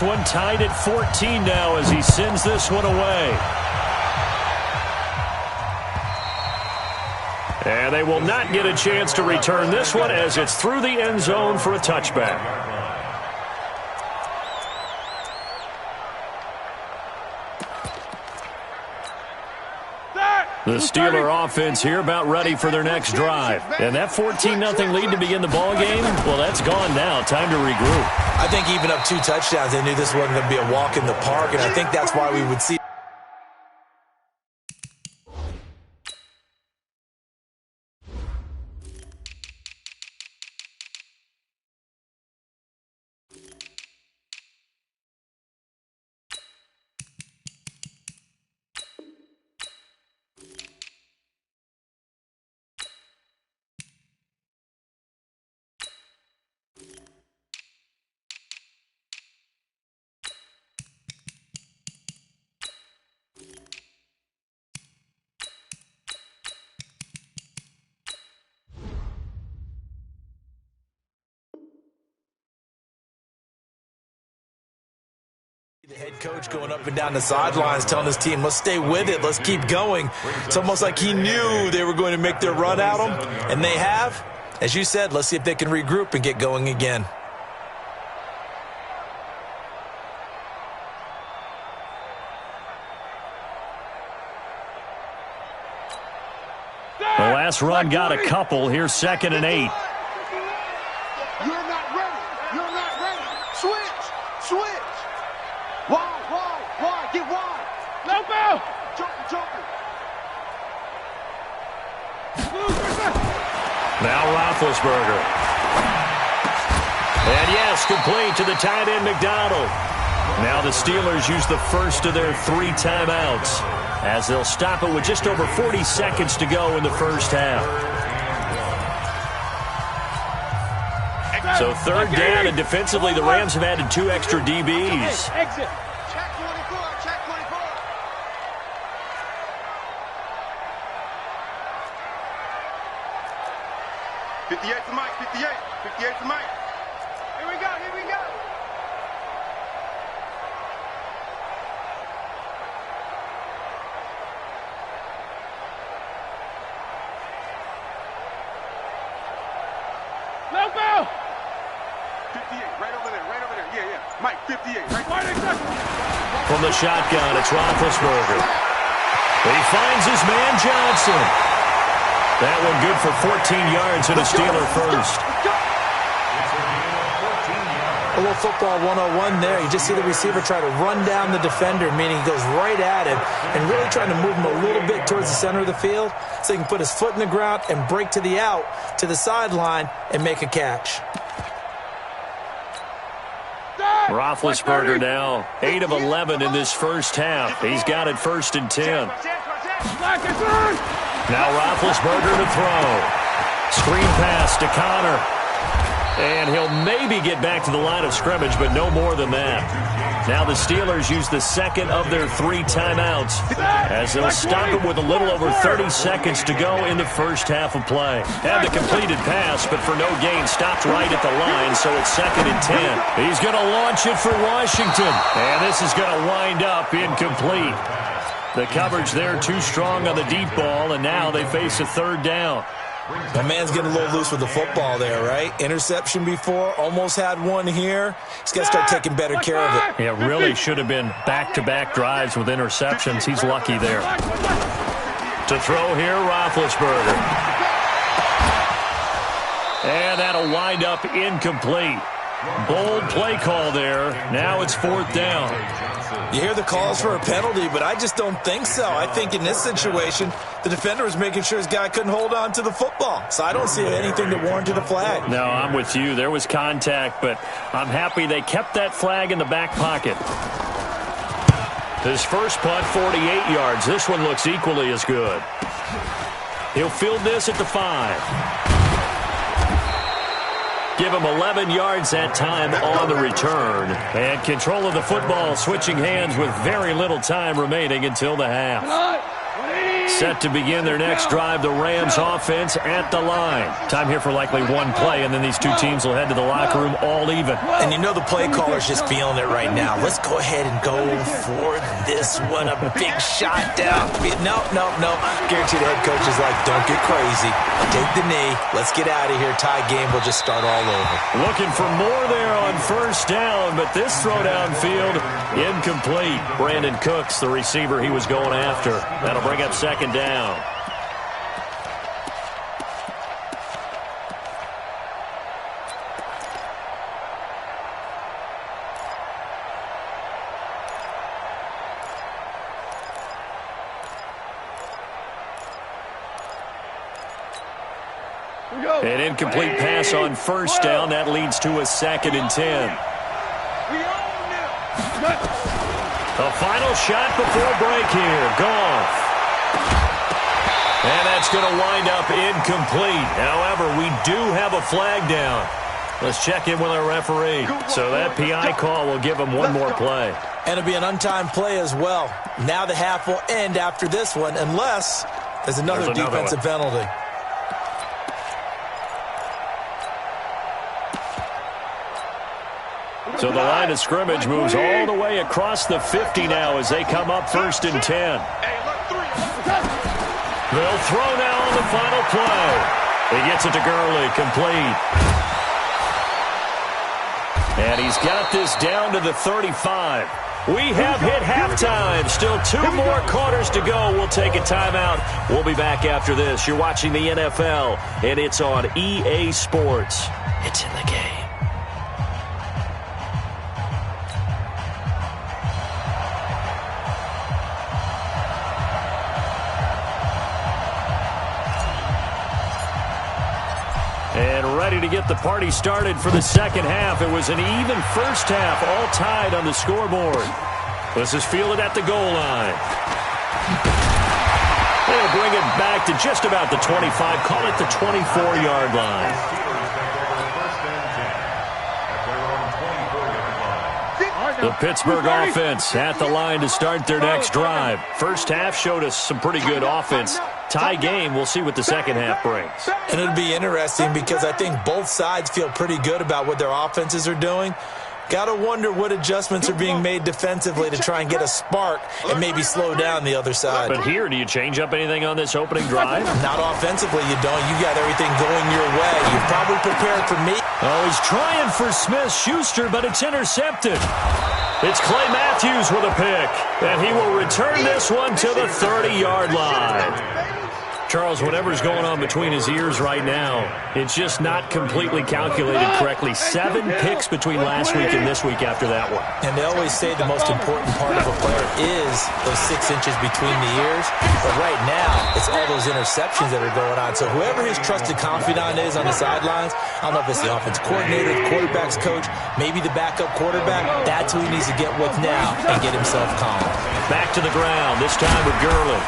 One tied at 14 now as he sends this one away. And they will not get a chance to return this one as it's through the end zone for a touchback. The Steeler offense here about ready for their next drive. And that 14-0 lead to begin the ball game, well, that's gone now. Time to regroup. I think even up 2 touchdowns, they knew this wasn't going to be a walk in the park, and I think that's why we would see. The head coach going up and down the sidelines telling his team, let's stay with it, let's keep going. It's almost like he knew they were going to make their run at him, and they have. As you said, let's see if they can regroup and get going again. The last run got a couple. Here's 2nd and 8. You're not ready. You're not ready. Switch. Wide. Get wide. No ball. Jumping. Now Roethlisberger. And yes, complete to the tight end McDonald. Now the Steelers use the first of their 3 timeouts as they'll stop it with just over 40 seconds to go in the first half. So 3rd down, and defensively the Rams have added 2 extra DBs. Exit. Check 24. 58 to Mike. 58 to Mike. Here we go. No ball. 58, right over there. Yeah. Mike, 58, right there. From the shotgun, it's Roethlisberger. He finds his man Johnson. That one good for 14 yards and a Steeler first. A little football 101 there. You just see the receiver try to run down the defender, meaning he goes right at him and really trying to move him a little bit towards the center of the field so he can put his foot in the ground and break to the out, to the sideline, and make a catch. Roethlisberger now 8 of 11 in this first half. He's got it 1st and 10. Now Roethlisberger to throw. Screen pass to Connor. And he'll maybe get back to the line of scrimmage, but no more than that. Now the Steelers use the 2nd of their 3 timeouts as they'll stop it with a little over 30 seconds to go in the first half of play. Had the completed pass, but for no gain, stopped right at the line, so it's 2nd and 10. He's going to launch it for Washington, and this is going to wind up incomplete. The coverage there too strong on the deep ball, and now they face a 3rd down. My man's getting a little loose with the football there, right? Interception before, almost had one here. He's got to start taking better care of it. Yeah, really should have been back-to-back drives with interceptions. He's lucky there. To throw here, Roethlisberger. And that'll wind up incomplete. Bold play call there. Now it's 4th down. You hear the calls for a penalty, but I just don't think so. I think in this situation, the defender was making sure his guy couldn't hold on to the football. So I don't see anything that warranted a flag. No, I'm with you. There was contact, but I'm happy they kept that flag in the back pocket. His first punt, 48 yards. This one looks equally as good. He'll field this at the 5. Give him 11 yards that time on the return. And control of the football switching hands with very little time remaining until the half. Set to begin their next drive, the Rams offense at the line. Time here for likely one play, and then these two teams will head to the locker room all even. And you know the play caller's just feeling it right now. Let's go ahead and go for this one. A big shot down. No. Guarantee the head coach is like, don't get crazy. Take the knee. Let's get out of here. Tie game. We'll just start all over. Looking for more there on first down, but this throw downfield, incomplete. Brandon Cooks, the receiver he was going after. That'll bring up second down. An incomplete pass on first down. That leads to a 2nd and 10. The final shot before break here. Goff. And that's going to wind up incomplete. However, we do have a flag down. Let's check in with our referee. So that PI call will give him one more play. And it'll be an untimed play as well. Now the half will end after this one, unless there's another defensive penalty. So the line of scrimmage moves all the way across the 50 now as they come up 1st and 10. They'll throw now on the final play. He gets it to Gurley, complete. And he's got this down to the 35. We have hit halftime. Still 2 more quarters to go. We'll take a timeout. We'll be back after this. You're watching the NFL, and it's on EA Sports. It's in the game. And ready to get the party started for the second half. It was an even first half, all tied on the scoreboard. This is fielded at the goal line. They'll bring it back to just about the 25. Call it the 24-yard line. The Pittsburgh offense at the line to start their next drive. First half showed us some pretty good offense. Tie game, we'll see what the second half brings. And it'll be interesting because I think both sides feel pretty good about what their offenses are doing. Got to wonder what adjustments are being made defensively to try and get a spark and maybe slow down the other side. But here, do you change up anything on this opening drive? Not offensively, you don't. You got everything going your way. You've probably prepared for me. Oh, he's trying for Smith-Schuster, but it's intercepted. It's Clay Matthews with a pick, and he will return this one to the 30-yard line. Charles, whatever's going on between his ears right now, it's just not completely calculated correctly. 7 picks between last week and this week after that one. And they always say the most important part of a player is those 6 inches between the ears. But right now, it's all those interceptions that are going on. So whoever his trusted confidant is on the sidelines, I don't know if it's the offense coordinator, the quarterback's coach, maybe the backup quarterback, that's who he needs to get with now and get himself calm. Back to the ground, this time with Gurley.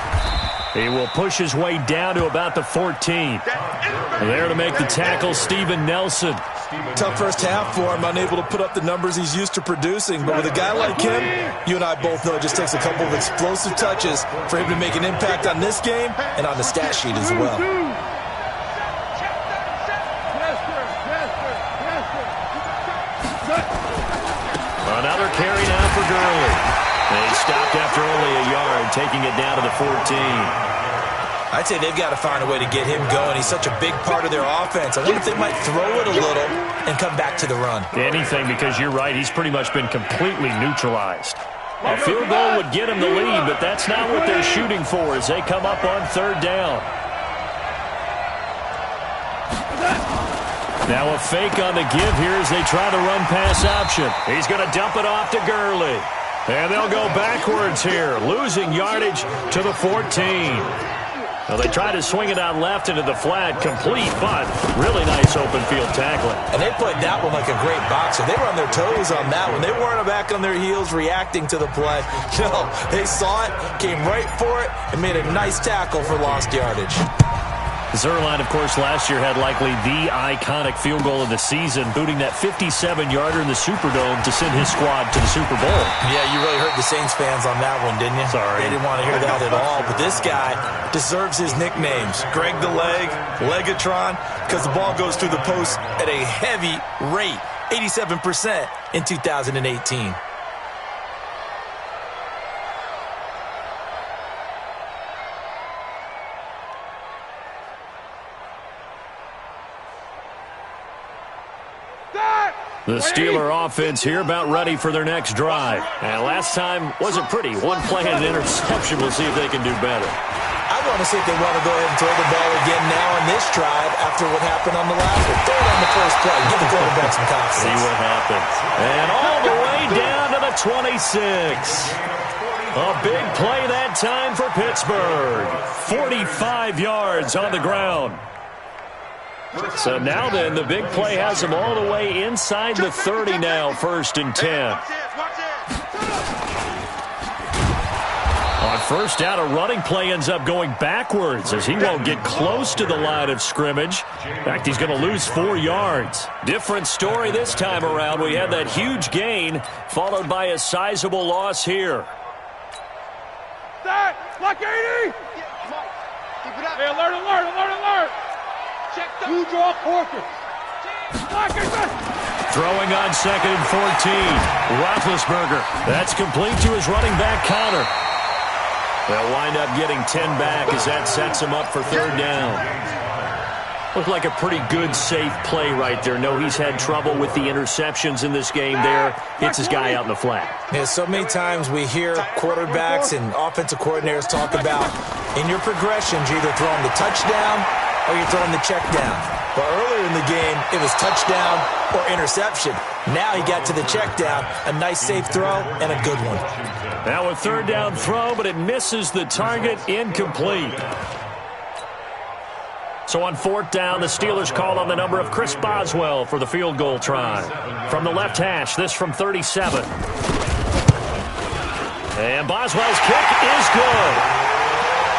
He will push his way down to about the 14. There to make the tackle, Steven Nelson. Tough first half for him, unable to put up the numbers he's used to producing. But with a guy like him, you and I both know it just takes a couple of explosive touches for him to make an impact on this game and on the stat sheet as well. Another carry now for Gurley. They stopped after only a yard, taking it down to the 14. I'd say they've got to find a way to get him going. He's such a big part of their offense. I wonder if they might throw it a little and come back to the run. Anything, because you're right. He's pretty much been completely neutralized. A field goal would get him the lead, but that's not what they're shooting for as they come up on 3rd down. Now a fake on the give here as they try the run-pass option. He's going to dump it off to Gurley. And they'll go backwards here, losing yardage to the 14. Well, they try to swing it out left into the flat, complete, but really nice open field tackling. And they played that one like a great boxer. They were on their toes on that one. They weren't back on their heels reacting to the play. No, they saw it, came right for it, and made a nice tackle for lost yardage. Zuerlein, of course, last year had likely the iconic field goal of the season, booting that 57-yarder in the Superdome to send his squad to the Super Bowl. Yeah, you really hurt the Saints fans on that one, didn't you? Sorry. They didn't want to hear that at all. But this guy deserves his nicknames. Greg the Leg, Legatron, because the ball goes through the post at a heavy rate, 87% in 2018. The Steeler offense here about ready for their next drive. And last time wasn't pretty. One play and an interception. We'll see if they can do better. I want to see if they want to go ahead and throw the ball again now on this drive after what happened on the last one. Throw it on the first play. Give the quarterback some confidence. See what happens. And all the way down to the 26. A big play that time for Pittsburgh. 45 yards on the ground. So now then, the big play has them all the way inside the 30 now, 1st and 10. On first down, a running play ends up going backwards as he won't get close to the line of scrimmage. In fact, he's going to lose 4 yards. Different story this time around. We had that huge gain followed by a sizable loss here. Lock 80! Hey, alert, alert, alert, alert! You draw Corker. Throwing on 2nd and 14. Roethlisberger. That's complete to his running back, Connor. They'll wind up getting 10 back as that sets him up for 3rd down. Looked like a pretty good, safe play right there. No, he's had trouble with the interceptions in this game there. Hits his guy out in the flat. Yeah, so many times we hear quarterbacks and offensive coordinators talk about in your progressions, you're either throwing the touchdown or you're throwing the check down. But earlier in the game, it was touchdown or interception. Now he got to the check down, a nice safe throw, and a good one. Now a 3rd down throw, but it misses the target, incomplete. So on 4th down, the Steelers call on the number of Chris Boswell for the field goal try. From the left hash, this from 37. And Boswell's kick is good.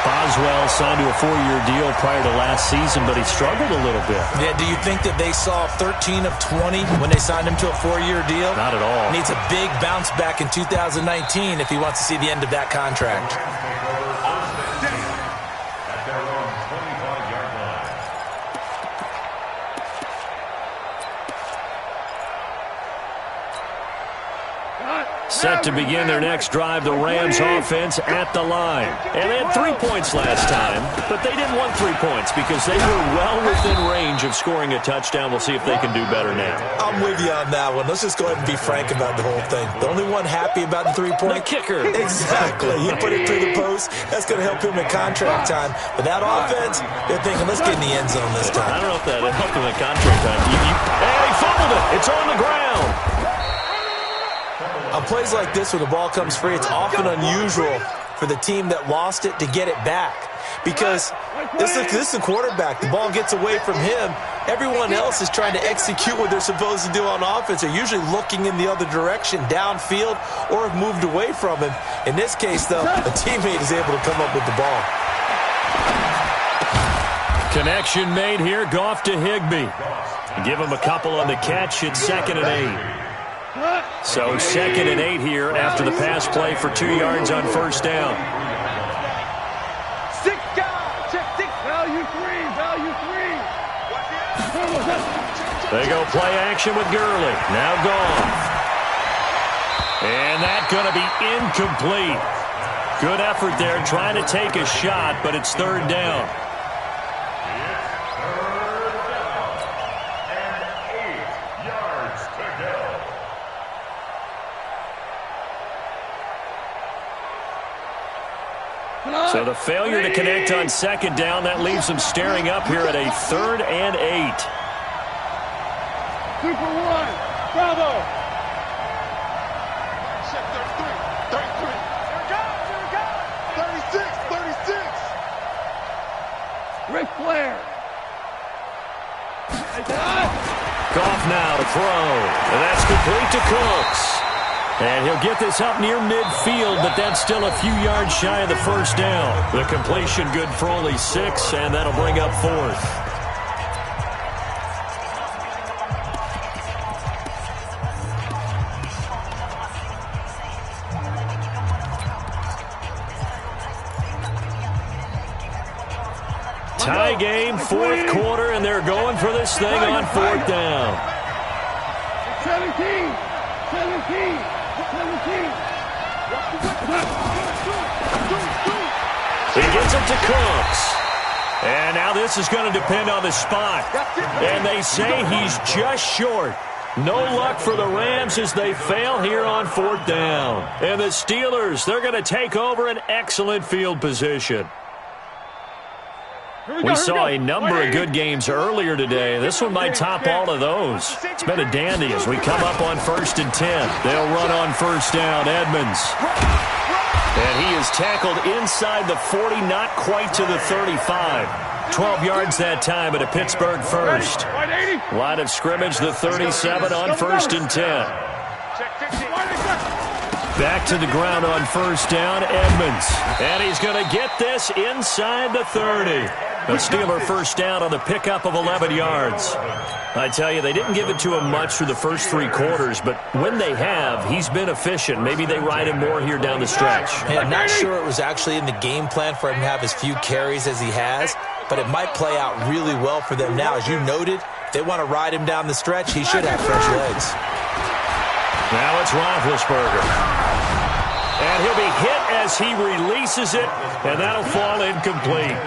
Boswell signed to a 4-year deal prior to last season, but he struggled a little bit. Yeah, do you think that they saw 13 of 20 when they signed him to a 4-year deal? Not at all. Needs a big bounce back in 2019 if he wants to see the end of that contract. Set to begin their next drive, the Rams offense at the line. And they had 3 points last time, but they didn't want 3 points because they were well within range of scoring a touchdown. We'll see if they can do better now. I'm with you on that one. Let's just go ahead and be frank about the whole thing. The only one happy about the 3-point? The kicker. Exactly. You put it through the post. That's going to help him in contract time. But that offense, they're thinking, let's get in the end zone this time. I don't know if that helped him in contract time. And he fumbled it. It's on the ground. On plays like this where the ball comes free, it's often unusual for the team that lost it to get it back. Because this is the quarterback. The ball gets away from him. Everyone else is trying to execute what they're supposed to do on offense. They're usually looking in the other direction, downfield, or have moved away from him. In this case, though, a teammate is able to come up with the ball. Connection made here. Goff to Higbee. Give him a couple on the catch. It's 2nd and 8. So 2nd and 8 here after the pass play for 2 yards on 1st down. 6 guys. Check 6. Value 3. Value 3. They go play action with Gurley. Now gone. And that's going to be incomplete. Good effort there trying to take a shot, but it's 3rd down. So the failure to connect on 2nd down, that leaves them staring up here at a 3rd and 8. 2 for 1. Bravo. Check 33. 33. 36. 36. Ric Flair. Goff now to throw. And that's complete to Cooks. And he'll get this up near midfield, but that's still a few yards shy of the first down. The completion good for only 6, and that'll bring up 4th. Tie game, 4th quarter, and they're going for this thing on 4th down. 17. He gets it to Cooks. And now this is going to depend on the spot. And they say he's just short. No luck for the Rams as they fail here on 4th down. And the Steelers, they're going to take over an excellent field position. We saw a number of good games earlier today. This one might top all of those. It's been a dandy as we come up on 1st and 10. They'll run on 1st down. Edmonds. And he is tackled inside the 40, not quite to the 35. 12 yards that time at a Pittsburgh first. Line of scrimmage, the 37 on 1st and 10. Back to the ground on 1st down, Edmonds. And he's going to get this inside the 30. A Steeler 1st down on the pickup of 11 yards. I tell you, they didn't give it to him much through the first 3 quarters, but when they have, he's been efficient. Maybe they ride him more here down the stretch. Hey, I'm not sure it was actually in the game plan for him to have as few carries as he has, but it might play out really well for them now. As you noted, they want to ride him down the stretch. He should have fresh legs. Now it's Roethlisberger. And he'll be hit as he releases it, and that'll fall incomplete.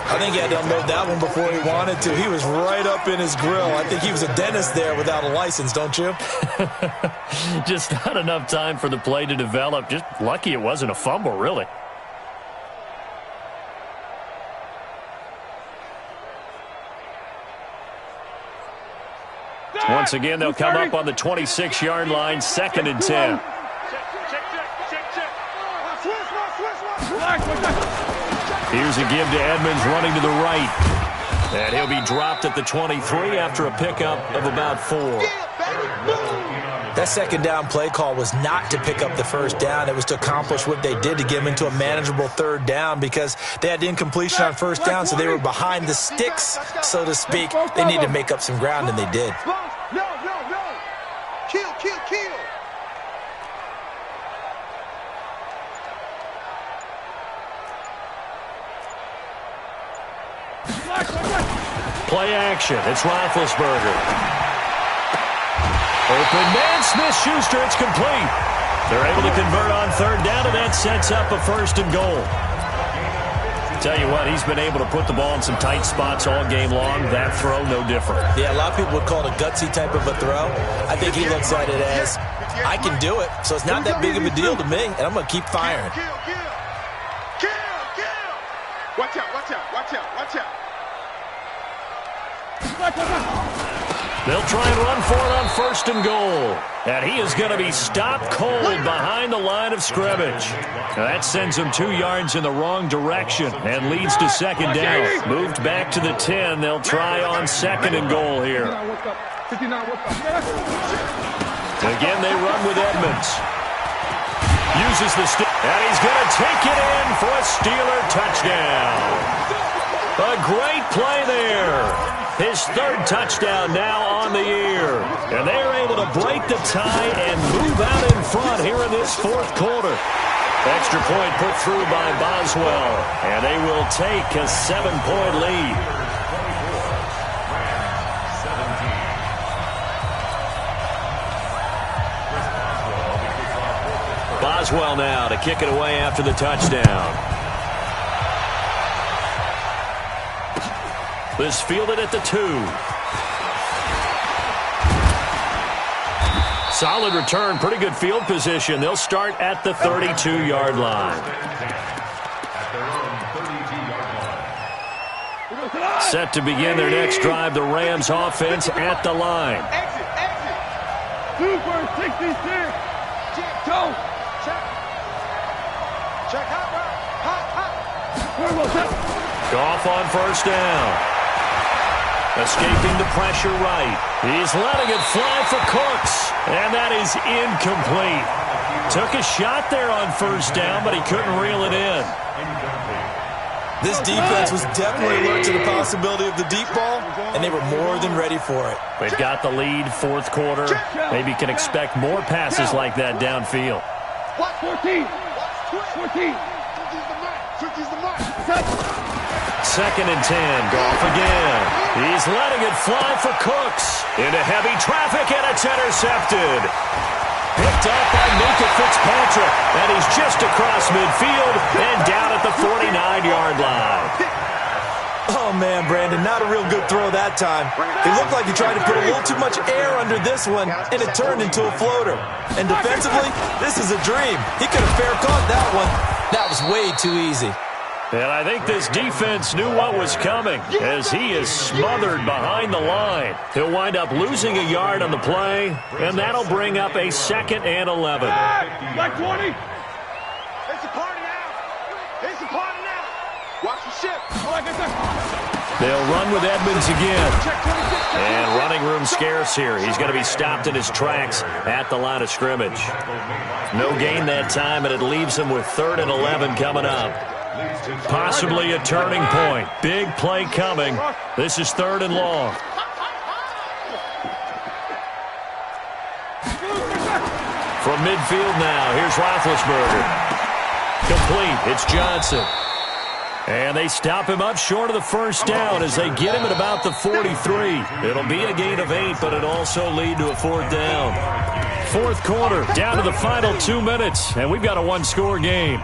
I think he had to unload that one before he wanted to. He was right up in his grill. I think he was a dentist there without a license, don't you? Just not enough time for the play to develop. Just lucky it wasn't a fumble, really. Once again, they'll come up on the 26-yard line, 2nd and 10. Here's a give to Edmonds running to the right. And he'll be dropped at the 23 after a pickup of about 4. That 2nd down play call was not to pick up the 1st down. It was to accomplish what they did to get him into a manageable 3rd down because they had incompletion on 1st down, so they were behind the sticks, so to speak. They needed to make up some ground, and they did. No. Kill. Play action. It's Roethlisberger. Open man, Smith-Schuster. It's complete. They're able to convert on 3rd down, and that sets up a 1st and goal. Tell you what, he's been able to put the ball in some tight spots all game long. That throw, no different. Yeah, a lot of people would call it a gutsy type of a throw. I think he looks at it as, I can do it, so it's not that big of a deal to me, and I'm going to keep firing. Kill. Watch out. They'll try and run for it on 1st and goal. And he is going to be stopped cold behind the line of scrimmage. Now that sends him 2 yards in the wrong direction and leads to 2nd down. Moved back to the 10. They'll try on 2nd and goal here. Again, they run with Edmonds. Uses the stick, and he's going to take it in for a Steeler touchdown. A great play there. His 3rd touchdown now on the year. And they are able to break the tie and move out in front here in this 4th quarter. Extra point put through by Boswell. And they will take a 7-point lead. Boswell now to kick it away after the touchdown. This fielded at the 2. Solid return, pretty good field position. They'll start at the 32-yard line. Set to begin their next drive, the Rams offense at the line. Exit. 2 for 66. Go. Check. Hot. Goff on 1st down. Escaping the pressure right. He's letting it fly for Cooks. And that is incomplete. Took a shot there on first down, but he couldn't reel it in. This defense was definitely alert to the possibility of the deep ball, and they were more than ready for it. They've got the lead, fourth quarter. Maybe can expect more passes like that downfield. 14. 14. Second and 10. Goff again. He's letting it fly for Cooks. Into heavy traffic, and it's intercepted. Picked up by Minka Fitzpatrick. And he's just across midfield and down at the 49-yard line. Oh, man, Brandon, not a real good throw that time. It looked like he tried to put a little too much air under this one, and it turned into a floater. And defensively, this is a dream. He could have fair caught that one. That was way too easy. And I think this defense knew what was coming as he is smothered behind the line. He'll wind up losing a yard on the play, and that'll bring up a 2nd and 11. Like 20. It's a party now. It's a party now. Watch the ship. They'll run with Edmonds again. And running room scarce here. He's going to be stopped in his tracks at the line of scrimmage. No gain that time, and it leaves him with 3rd and 11 coming up. Possibly a turning point. Big play coming. This is 3rd and long. From midfield now, here's Roethlisberger. Complete. It's Johnson. And they stop him up short of the first down as they get him at about the 43. It'll be a gain of 8, but it'll also lead to a 4th down. Fourth quarter, down to the final 2 minutes, and we've got a one-score game.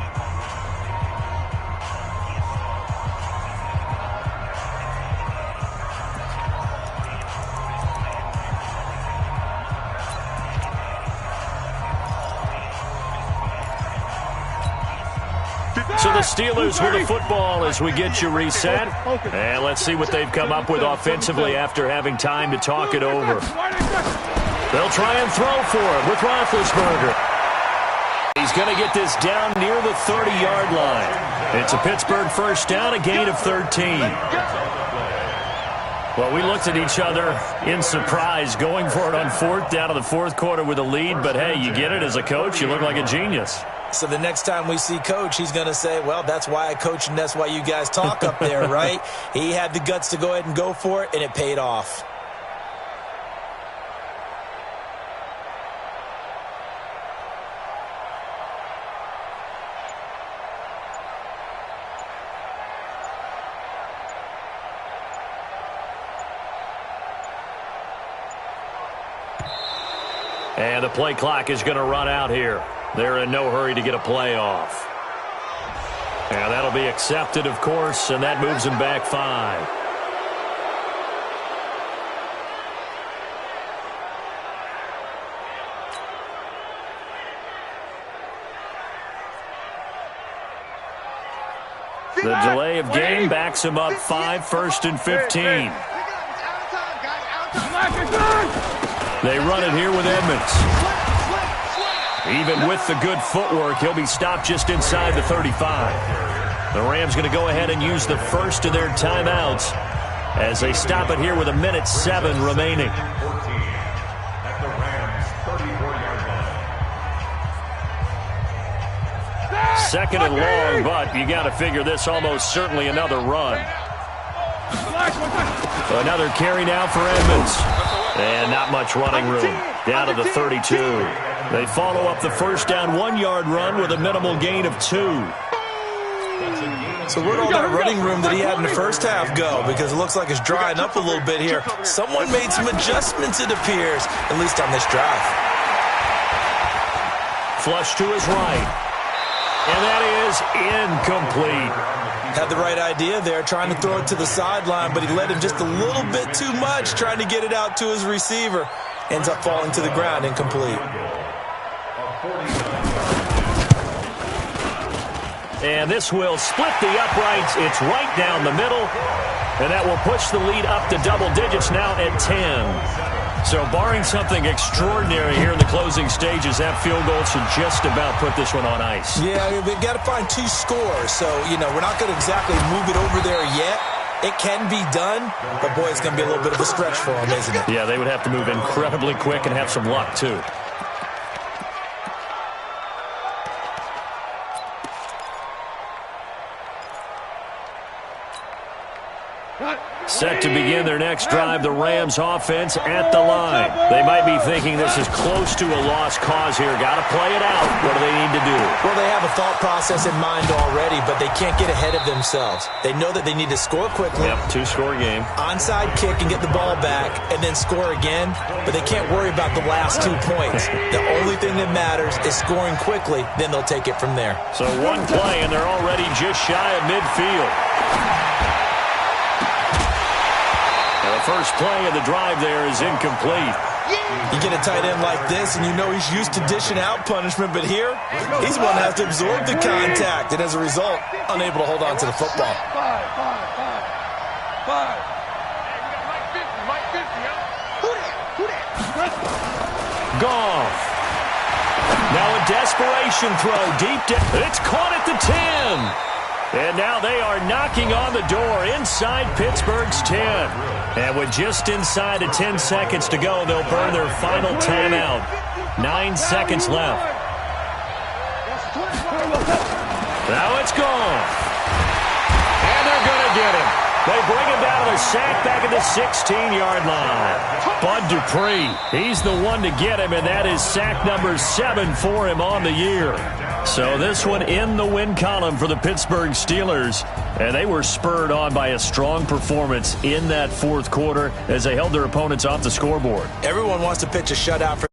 So the Steelers with the football as we get you reset. And let's see what they've come up with offensively after having time to talk it over. They'll try and throw for it with Roethlisberger. He's going to get this down near the 30-yard line. It's a Pittsburgh first down, a gain of 13. Well, we looked at each other in surprise going for it on 4th down in the fourth quarter with a lead. But, hey, you get it as a coach. You look like a genius. So the next time we see Coach, he's going to say, well, that's why I coach and that's why you guys talk up there, right? He had the guts to go ahead and go for it, and it paid off. And the play clock is going to run out here. They're in no hurry to get a play off. And that'll be accepted, of course, and that moves him back 5. The delay of game backs him up 5, 1st and 15. They run it here with Edmonds. Even with the good footwork, he'll be stopped just inside the 35. The Rams going to go ahead and use the first of their timeouts as they stop it here with 1:07 remaining. Second and long, but you got to figure this almost certainly another run. Another carry now for Edmonds. And not much running room. Down to the 32. They follow up the first down 1-yard run with a minimal gain of 2. So where'd all that running room that he had in the first half go? Because it looks like it's drying up a little bit here. Someone made some adjustments, it appears, at least on this drive. Flush to his right. And that is incomplete. Had the right idea there, trying to throw it to the sideline, but he led him just a little bit too much, trying to get it out to his receiver. Ends up falling to the ground, incomplete. And this will split the uprights. It's right down the middle. And that will push the lead up to double digits now at 10. So barring something extraordinary here in the closing stages, that field goal should just about put this one on ice. Yeah, they've got to find 2 scores. So, we're not going to exactly move it over there yet. It can be done, but boy, it's going to be a little bit of a stretch for them, isn't it? Yeah, they would have to move incredibly quick and have some luck, too. Set to begin their next drive, the Rams offense at the line. They might be thinking this is close to a lost cause here. Got to play it out. What do they need to do? Well, they have a thought process in mind already, but they can't get ahead of themselves. They know that they need to score quickly. Yep, two-score game. Onside kick and get the ball back and then score again, but they can't worry about the last 2 points. The only thing that matters is scoring quickly, then they'll take it from there. So one play, and they're already just shy of midfield. The first play of the drive there is incomplete. You get a tight end like this, and you know he's used to dishing out punishment, but here, he's the one that has to absorb the contact, and as a result, unable to hold on to the football. Goff. Now a desperation throw deep down. It's caught at the 10. And now they are knocking on the door inside Pittsburgh's 10. And with just inside of 10 seconds to go, they'll burn their final timeout. 9 seconds left. Now it's gone. And they're going to get him. They bring him down to a sack back at the 16-yard line. Bud Dupree, he's the one to get him, and that is sack number 7 for him on the year. So this one in the win column for the Pittsburgh Steelers. And they were spurred on by a strong performance in that fourth quarter as they held their opponents off the scoreboard. Everyone wants to pitch a shutout for